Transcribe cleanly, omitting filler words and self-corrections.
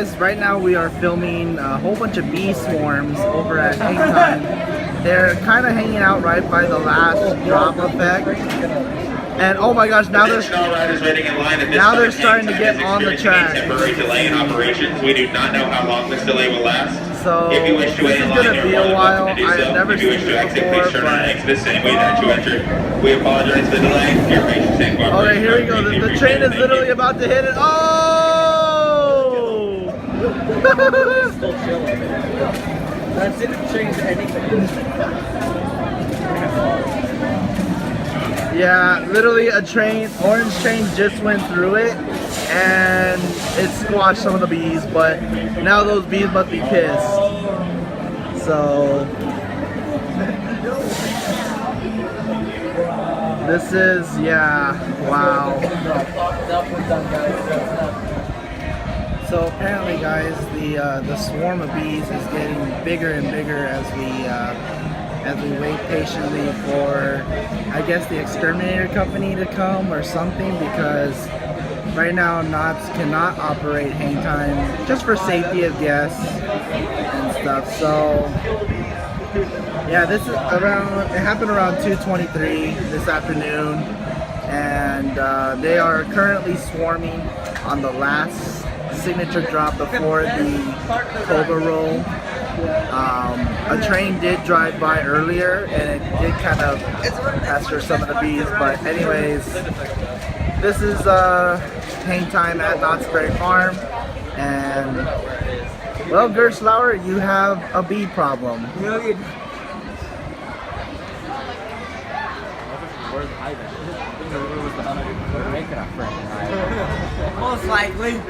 guys, right now we are filming a whole bunch of bee swarms over at Hangtime. They're kind of hanging out right by the last drop effect. And oh my gosh, now they're starting to get on the track. Temporary delay in operations. We do not know how long this delay will last. So if you wish to wait in line, gonna be a while. I have never if you wish seen to it exit, before, please turn and but exit the same way that you entered. We apologize for the delay. For your patience and cooperation. okay, here we go. The train is literally about to hit it. Oh! Still chilling. That didn't change anything. Yeah, literally a train, orange train just went through it and it squashed some of the bees, but now those bees must be pissed. So this is, yeah, wow. So apparently guys, the swarm of bees is getting bigger and bigger as we wait patiently for, I guess, the exterminator company to come or something, because right now Knott's cannot operate Hangtime just for safety of guests and stuff. So yeah, this is around, it happened around 2:23 this afternoon, and they are currently swarming on the last signature drop before the cobra roll. A train did drive by earlier and it did kind of pester some of the bees, but anyways, this is Hangtime at Knott's Berry Farm, and well, Gerstlauer, you have a bee problem. Most likely.